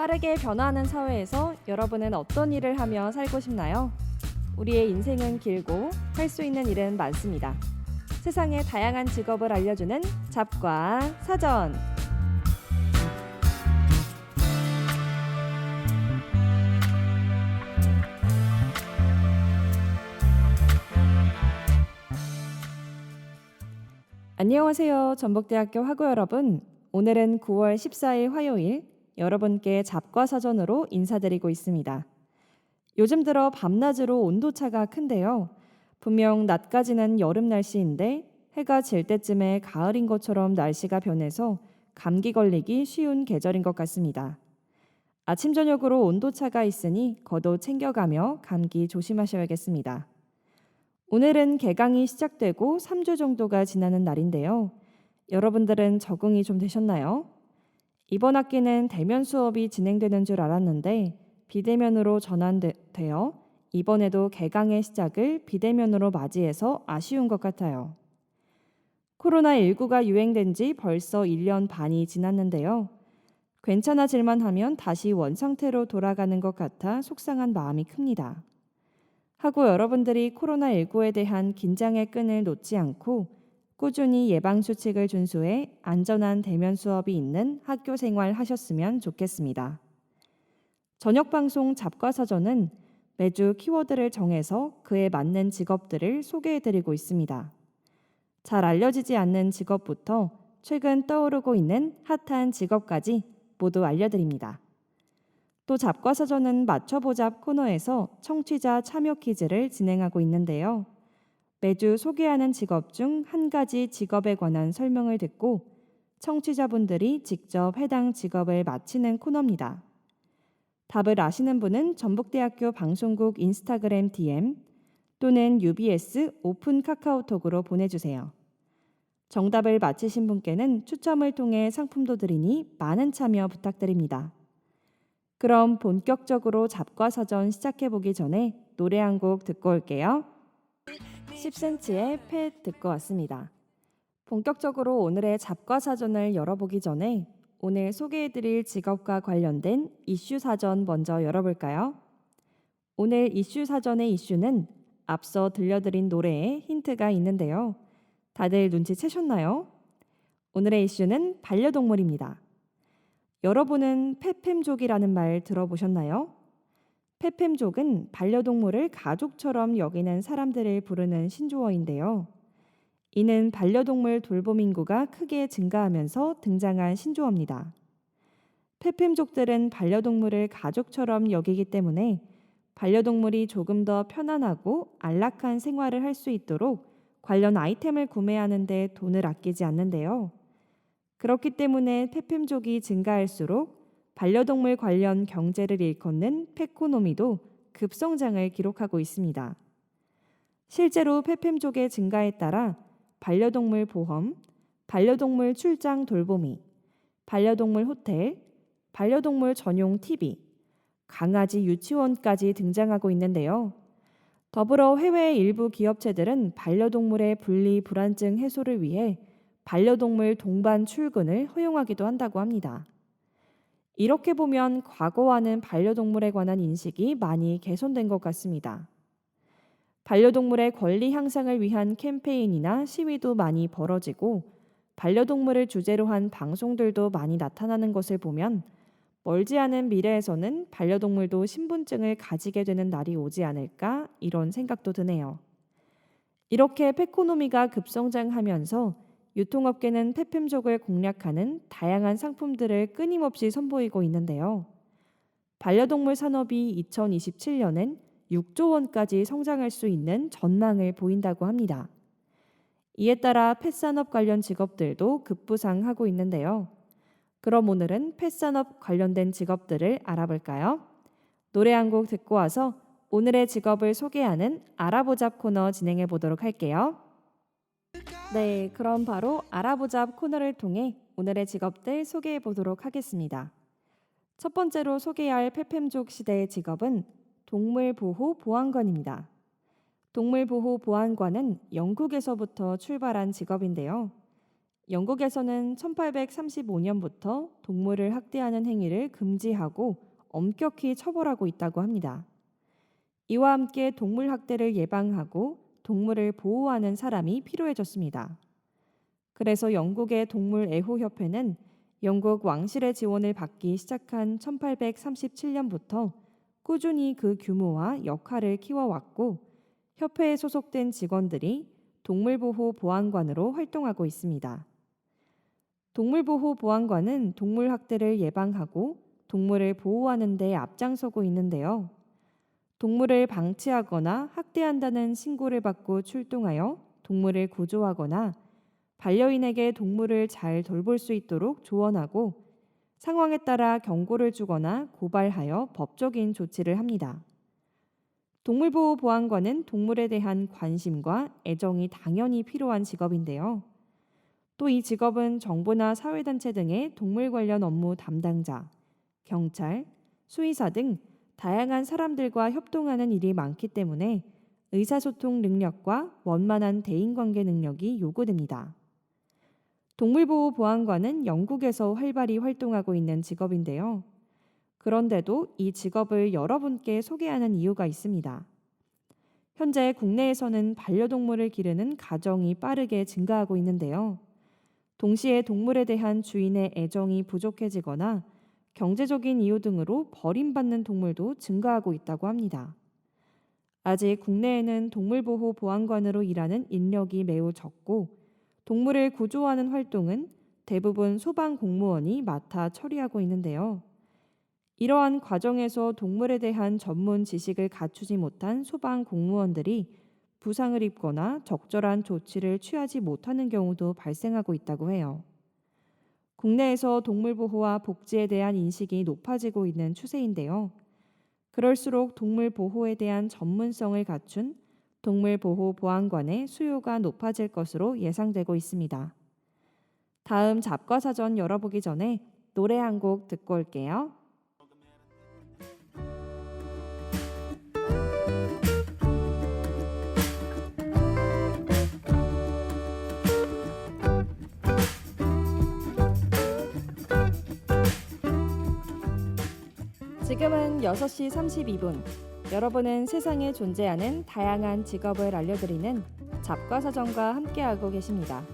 빠르게 변화하는 사회에서 여러분은 어떤 일을 하며 살고 싶나요? 우리의 인생은 길고 할 수 있는 일은 많습니다. 세상의 다양한 직업을 알려주는 잡과 사전. 안녕하세요. 전북대학교 학우 여러분. 오늘은 9월 14일 화요일 여러분께 잡과 사전으로 인사드리고 있습니다. 요즘 들어 밤낮으로 온도차가 큰데요. 분명 낮까지는 여름 날씨인데 해가 질 때쯤에 가을인 것처럼 날씨가 변해서 감기 걸리기 쉬운 계절인 것 같습니다. 아침 저녁으로 온도차가 있으니 겉옷 챙겨가며 감기 조심하셔야겠습니다. 오늘은 개강이 시작되고 3주 정도가 지나는 날인데요. 여러분들은 적응이 좀 되셨나요? 이번 학기는 대면 수업이 진행되는 줄 알았는데 비대면으로 전환되어 이번에도 개강의 시작을 비대면으로 맞이해서 아쉬운 것 같아요. 코로나19가 유행된 지 벌써 1년 반이 지났는데요. 괜찮아질만 하면 다시 원상태로 돌아가는 것 같아 속상한 마음이 큽니다. 하고 여러분들이 코로나19에 대한 긴장의 끈을 놓지 않고 꾸준히 예방수칙을 준수해 안전한 대면 수업이 있는 학교 생활 하셨으면 좋겠습니다. 저녁 방송 잡과사전은 매주 키워드를 정해서 그에 맞는 직업들을 소개해드리고 있습니다. 잘 알려지지 않는 직업부터 최근 떠오르고 있는 핫한 직업까지 모두 알려드립니다. 또 잡과사전은 맞춰보잡 코너에서 청취자 참여 퀴즈를 진행하고 있는데요. 매주 소개하는 직업 중 한 가지 직업에 관한 설명을 듣고 청취자분들이 직접 해당 직업을 맞히는 코너입니다. 답을 아시는 분은 전북대학교 방송국 인스타그램 DM 또는 UBS 오픈 카카오톡으로 보내주세요. 정답을 맞히신 분께는 추첨을 통해 상품도 드리니 많은 참여 부탁드립니다. 그럼 본격적으로 잡과사전 시작해보기 전에 노래 한 곡 듣고 올게요. 10cm의 팻 듣고 왔습니다. 본격적으로 오늘의 잡과사전을 열어보기 전에 오늘 소개해드릴 직업과 관련된 이슈 사전 먼저 열어볼까요? 오늘 이슈 사전의 이슈는 앞서 들려드린 노래에 힌트가 있는데요. 다들 눈치채셨나요? 오늘의 이슈는 반려동물입니다. 여러분은 페팸족이라는 말 들어보셨나요? 페팸족은 반려동물을 가족처럼 여기는 사람들을 부르는 신조어인데요. 이는 반려동물 돌봄 인구가 크게 증가하면서 등장한 신조어입니다. 페팸족들은 반려동물을 가족처럼 여기기 때문에 반려동물이 조금 더 편안하고 안락한 생활을 할 수 있도록 관련 아이템을 구매하는 데 돈을 아끼지 않는데요. 그렇기 때문에 페팸족이 증가할수록 반려동물 관련 경제를 일컫는 페코노미도 급성장을 기록하고 있습니다. 실제로 페팸족의 증가에 따라 반려동물 보험, 반려동물 출장 돌보미, 반려동물 호텔, 반려동물 전용 TV, 강아지 유치원까지 등장하고 있는데요. 더불어 해외 일부 기업체들은 반려동물의 분리 불안증 해소를 위해 반려동물 동반 출근을 허용하기도 한다고 합니다. 이렇게 보면 과거와는 반려동물에 관한 인식이 많이 개선된 것 같습니다. 반려동물의 권리 향상을 위한 캠페인이나 시위도 많이 벌어지고 반려동물을 주제로 한 방송들도 많이 나타나는 것을 보면 멀지 않은 미래에서는 반려동물도 신분증을 가지게 되는 날이 오지 않을까 이런 생각도 드네요. 이렇게 페코노미가 급성장하면서 유통업계는 페팸족을 공략하는 다양한 상품들을 끊임없이 선보이고 있는데요. 반려동물 산업이 2027년엔 6조 원까지 성장할 수 있는 전망을 보인다고 합니다. 이에 따라 펫산업 관련 직업들도 급부상하고 있는데요. 그럼 오늘은 펫산업 관련된 직업들을 알아볼까요? 노래 한 곡 듣고 와서 오늘의 직업을 소개하는 알아보잡 코너 진행해 보도록 할게요. 네, 그럼 바로 알아보잡 코너를 통해 오늘의 직업들 소개해 보도록 하겠습니다. 첫 번째로 소개할 페팸족 시대의 직업은 동물보호보안관입니다. 동물보호보안관은 영국에서부터 출발한 직업인데요. 영국에서는 1835년부터 동물을 학대하는 행위를 금지하고 엄격히 처벌하고 있다고 합니다. 이와 함께 동물 학대를 예방하고 동물을 보호하는 사람이 필요해졌습니다. 그래서 영국의 동물 애호협회는 영국 왕실의 지원을 받기 시작한 1837년부터 꾸준히 그 규모와 역할을 키워왔고, 협회에 소속된 직원들이 동물보호보안관으로 활동하고 있습니다. 동물보호보안관은 동물 학대를 예방하고 동물을 보호하는 데 앞장서고 있는데요. 동물을 방치하거나 학대한다는 신고를 받고 출동하여 동물을 구조하거나 반려인에게 동물을 잘 돌볼 수 있도록 조언하고, 상황에 따라 경고를 주거나 고발하여 법적인 조치를 합니다. 동물보호보안관은 동물에 대한 관심과 애정이 당연히 필요한 직업인데요. 또 이 직업은 정부나 사회단체 등의 동물 관련 업무 담당자, 경찰, 수의사 등 다양한 사람들과 협동하는 일이 많기 때문에 의사소통 능력과 원만한 대인관계 능력이 요구됩니다. 동물보호보안관은 영국에서 활발히 활동하고 있는 직업인데요. 그런데도 이 직업을 여러분께 소개하는 이유가 있습니다. 현재 국내에서는 반려동물을 기르는 가정이 빠르게 증가하고 있는데요. 동시에 동물에 대한 주인의 애정이 부족해지거나 경제적인 이유 등으로 버림받는 동물도 증가하고 있다고 합니다. 아직 국내에는 동물보호보안관으로 일하는 인력이 매우 적고, 동물을 구조하는 활동은 대부분 소방공무원이 맡아 처리하고 있는데요. 이러한 과정에서 동물에 대한 전문 지식을 갖추지 못한 소방공무원들이 부상을 입거나 적절한 조치를 취하지 못하는 경우도 발생하고 있다고 해요. 국내에서 동물보호와 복지에 대한 인식이 높아지고 있는 추세인데요. 그럴수록 동물 보호에 대한 전문성을 갖춘 동물보호보안관의 수요가 높아질 것으로 예상되고 있습니다. 다음 잡과사전 열어보기 전에 노래 한 곡 듣고 올게요. 지금은 6시 32분. 여러분은 세상에 존재하는 다양한 직업을 알려드리는 잡과사전과 함께하고 계십니다.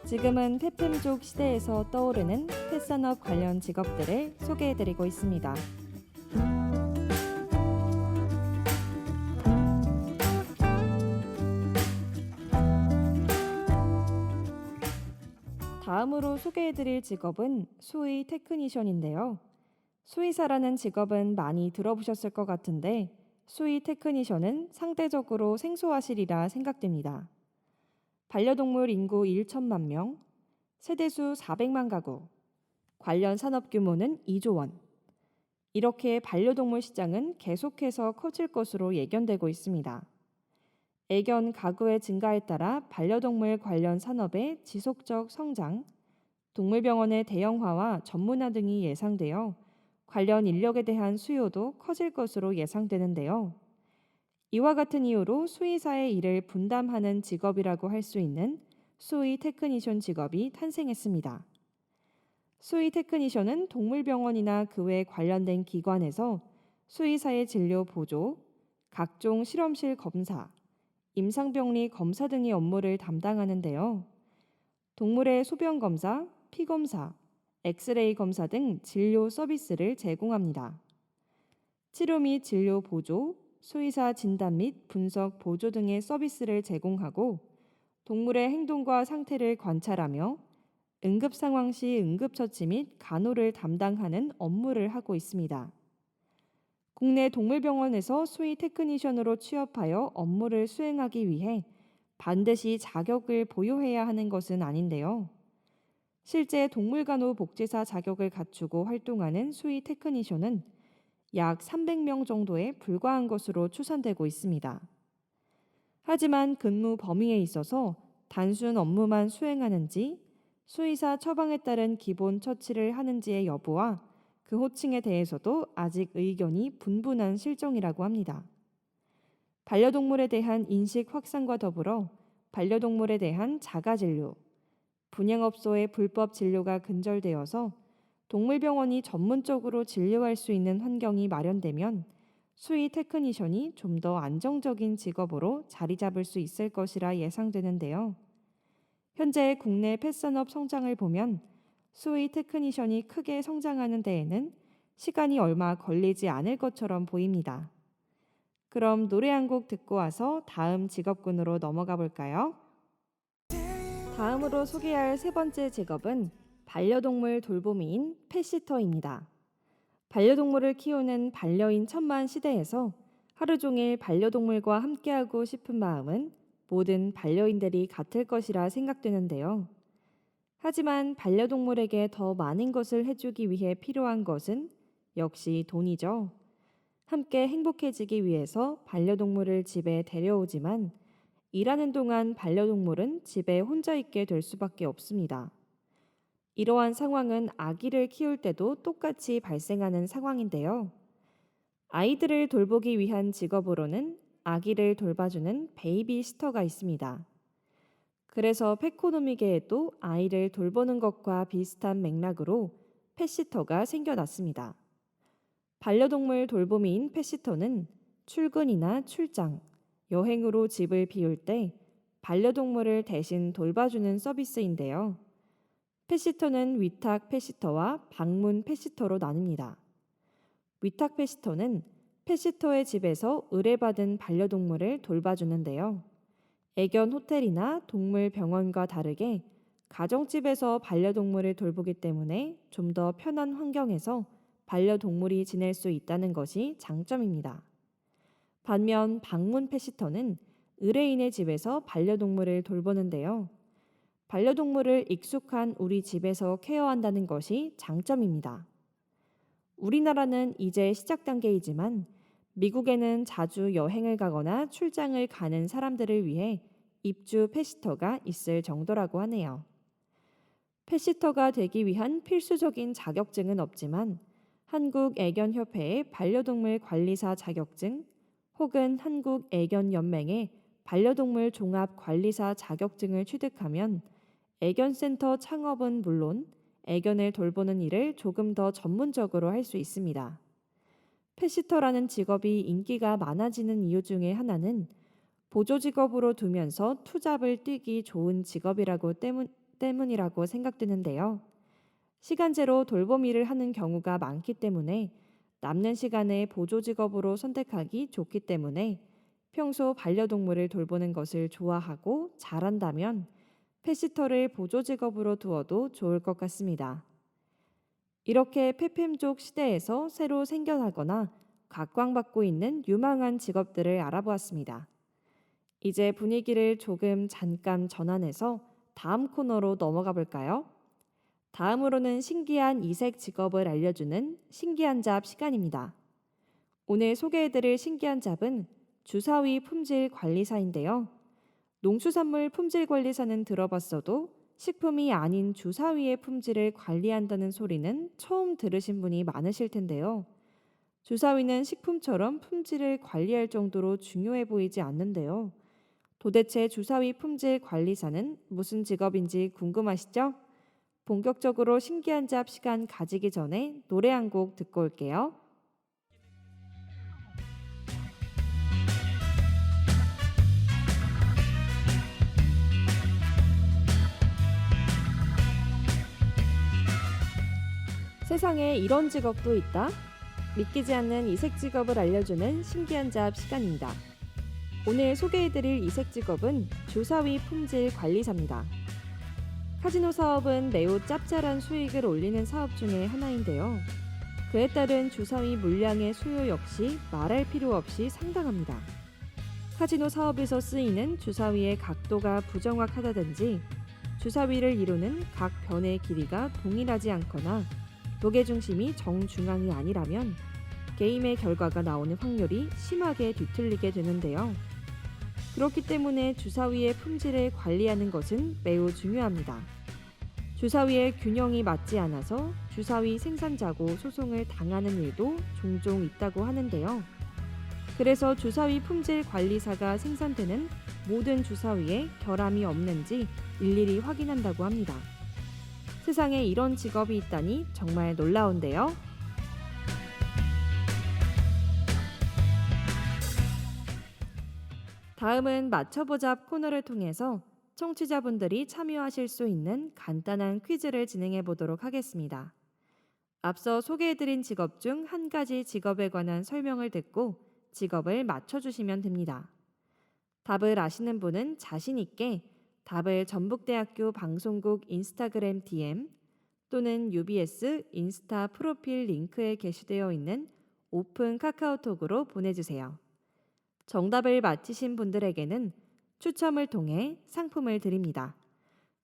지금은 페펜족 시대에서 떠오르는 펫산업 관련 직업들을 소개해드리고 있습니다. 다음으로 소개해드릴 직업은 수의 테크니션인데요. 수의사라는 직업은 많이 들어보셨을 것 같은데, 수의 테크니션은 상대적으로 생소하시리라 생각됩니다. 반려동물 인구 1천만 명, 세대수 400만 가구, 관련 산업 규모는 2조 원. 이렇게 반려동물 시장은 계속해서 커질 것으로 예견되고 있습니다. 애견 가구의 증가에 따라 반려동물 관련 산업의 지속적 성장, 동물병원의 대형화와 전문화 등이 예상되어 관련 인력에 대한 수요도 커질 것으로 예상되는데요. 이와 같은 이유로 수의사의 일을 분담하는 직업이라고 할 수 있는 수의 테크니션 직업이 탄생했습니다. 수의 테크니션은 동물병원이나 그 외 관련된 기관에서 수의사의 진료 보조, 각종 실험실 검사, 임상병리 검사 등의 업무를 담당하는데요. 동물의 소변 검사, 피 검사, 엑스레이 검사 등 진료 서비스를 제공합니다. 치료 및 진료 보조, 수의사 진단 및 분석 보조 등의 서비스를 제공하고, 동물의 행동과 상태를 관찰하며 응급 상황 시 응급처치 및 간호를 담당하는 업무를 하고 있습니다. 국내 동물병원에서 수의 테크니션으로 취업하여 업무를 수행하기 위해 반드시 자격을 보유해야 하는 것은 아닌데요. 실제 동물간호복지사 자격을 갖추고 활동하는 수의 테크니션은 약 300명 정도에 불과한 것으로 추산되고 있습니다. 하지만 근무 범위에 있어서 단순 업무만 수행하는지, 수의사 처방에 따른 기본 처치를 하는지의 여부와 그 호칭에 대해서도 아직 의견이 분분한 실정이라고 합니다. 반려동물에 대한 인식 확산과 더불어 반려동물에 대한 자가진료, 분양업소의 불법 진료가 근절되어서 동물병원이 전문적으로 진료할 수 있는 환경이 마련되면 수의 테크니션이 좀 더 안정적인 직업으로 자리 잡을 수 있을 것이라 예상되는데요. 현재 국내 펫산업 성장을 보면 수의 테크니션이 크게 성장하는 데에는 시간이 얼마 걸리지 않을 것처럼 보입니다. 그럼 노래 한 곡 듣고 와서 다음 직업군으로 넘어가 볼까요? 다음으로 소개할 세 번째 직업은 반려동물 돌보미인 펫시터입니다. 반려동물을 키우는 반려인 천만 시대에서 하루 종일 반려동물과 함께하고 싶은 마음은 모든 반려인들이 같을 것이라 생각되는데요. 하지만 반려동물에게 더 많은 것을 해주기 위해 필요한 것은 역시 돈이죠. 함께 행복해지기 위해서 반려동물을 집에 데려오지만 일하는 동안 반려동물은 집에 혼자 있게 될 수밖에 없습니다. 이러한 상황은 아기를 키울 때도 똑같이 발생하는 상황인데요. 아이들을 돌보기 위한 직업으로는 아기를 돌봐주는 베이비시터가 있습니다. 그래서 펫코노미계에도 아이를 돌보는 것과 비슷한 맥락으로 펫시터가 생겨났습니다. 반려동물 돌보미인 펫시터는 출근이나 출장, 여행으로 집을 비울 때 반려동물을 대신 돌봐주는 서비스인데요. 펫시터는 위탁 펫시터와 방문 펫시터로 나뉩니다. 위탁 펫시터는 펫시터의 집에서 의뢰받은 반려동물을 돌봐주는데요. 애견 호텔이나 동물 병원과 다르게 가정집에서 반려동물을 돌보기 때문에 좀 더 편한 환경에서 반려동물이 지낼 수 있다는 것이 장점입니다. 반면 방문 펫시터는 의뢰인의 집에서 반려동물을 돌보는데요. 반려동물을 익숙한 우리 집에서 케어한다는 것이 장점입니다. 우리나라는 이제 시작 단계이지만 미국에는 자주 여행을 가거나 출장을 가는 사람들을 위해 입주 펫시터가 있을 정도라고 하네요. 펫시터가 되기 위한 필수적인 자격증은 없지만 한국애견협회의 반려동물 관리사 자격증 혹은 한국애견연맹의 반려동물 종합관리사 자격증을 취득하면 애견센터 창업은 물론 애견을 돌보는 일을 조금 더 전문적으로 할 수 있습니다. 펫시터라는 직업이 인기가 많아지는 이유 중에 하나는 보조직업으로 두면서 투잡을 뛰기 좋은 직업이라고 때문이라고 생각되는데요. 시간제로 돌보미를 하는 경우가 많기 때문에 남는 시간에 보조직업으로 선택하기 좋기 때문에 평소 반려동물을 돌보는 것을 좋아하고 잘한다면 펫시터를 보조직업으로 두어도 좋을 것 같습니다. 이렇게 페팸족 시대에서 새로 생겨나거나 각광받고 있는 유망한 직업들을 알아보았습니다. 이제 분위기를 조금 잠깐 전환해서 다음 코너로 넘어가 볼까요? 다음으로는 신기한 이색 직업을 알려주는 신기한 잡 시간입니다. 오늘 소개해드릴 신기한 잡은 주사위 품질 관리사인데요. 농수산물 품질 관리사는 들어봤어도 식품이 아닌 주사위의 품질을 관리한다는 소리는 처음 들으신 분이 많으실 텐데요. 주사위는 식품처럼 품질을 관리할 정도로 중요해 보이지 않는데요. 도대체 주사위 품질 관리사는 무슨 직업인지 궁금하시죠? 본격적으로 신기한 잡 시간 가지기 전에 노래 한 곡 듣고 올게요. 세상에 이런 직업도 있다? 믿기지 않는 이색 직업을 알려주는 신기한 잡 시간입니다. 오늘 소개해드릴 이색 직업은 주사위 품질 관리사입니다. 카지노 사업은 매우 짭짤한 수익을 올리는 사업 중에 하나인데요. 그에 따른 주사위 물량의 수요 역시 말할 필요 없이 상당합니다. 카지노 사업에서 쓰이는 주사위의 각도가 부정확하다든지 주사위를 이루는 각 변의 길이가 동일하지 않거나 무게중심이 정중앙이 아니라면 게임의 결과가 나오는 확률이 심하게 뒤틀리게 되는데요. 그렇기 때문에 주사위의 품질을 관리하는 것은 매우 중요합니다. 주사위의 균형이 맞지 않아서 주사위 생산자고 소송을 당하는 일도 종종 있다고 하는데요. 그래서 주사위 품질 관리사가 생산되는 모든 주사위에 결함이 없는지 일일이 확인한다고 합니다. 세상에 이런 직업이 있다니 정말 놀라운데요. 다음은 맞춰보잡 코너를 통해서 청취자분들이 참여하실 수 있는 간단한 퀴즈를 진행해 보도록 하겠습니다. 앞서 소개해드린 직업 중 한 가지 직업에 관한 설명을 듣고 직업을 맞춰주시면 됩니다. 답을 아시는 분은 자신 있게 답을 전북대학교 방송국 인스타그램 DM 또는 UBS 인스타 프로필 링크에 게시되어 있는 오픈 카카오톡으로 보내주세요. 정답을 맞히신 분들에게는 추첨을 통해 상품을 드립니다.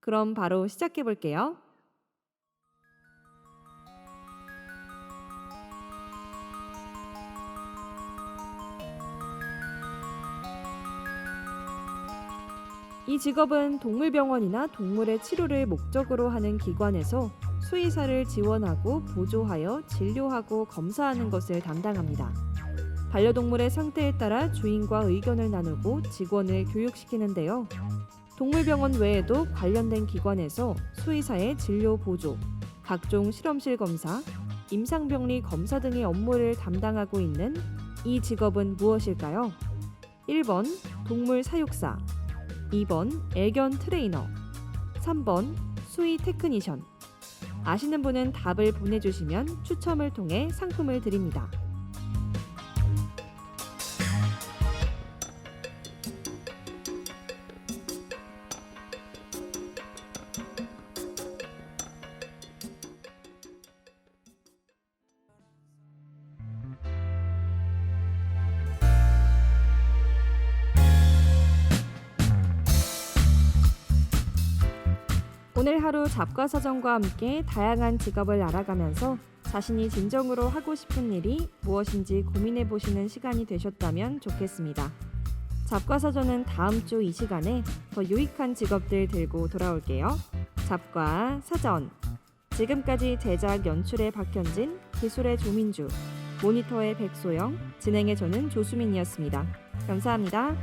그럼 바로 시작해 볼게요. 이 직업은 동물병원이나 동물의 치료를 목적으로 하는 기관에서 수의사를 지원하고 보조하여 진료하고 검사하는 것을 담당합니다. 반려동물의 상태에 따라 주인과 의견을 나누고 직원을 교육시키는데요. 동물병원 외에도 관련된 기관에서 수의사의 진료 보조, 각종 실험실 검사, 임상병리 검사 등의 업무를 담당하고 있는 이 직업은 무엇일까요? 1번 동물 사육사, 2번 애견 트레이너, 3번 수의 테크니션. 아시는 분은 답을 보내주시면 추첨을 통해 상품을 드립니다. 오늘 하루 잡과사전과 함께 다양한 직업을 알아가면서 자신이 진정으로 하고 싶은 일이 무엇인지 고민해 보시는 시간이 되셨다면 좋겠습니다. 잡과사전은 다음 주 이 시간에 더 유익한 직업들 들고 돌아올게요. 잡과사전. 지금까지 제작 연출의 박현진, 기술의 조민주, 모니터의 백소영, 진행의 저는 조수민이었습니다. 감사합니다.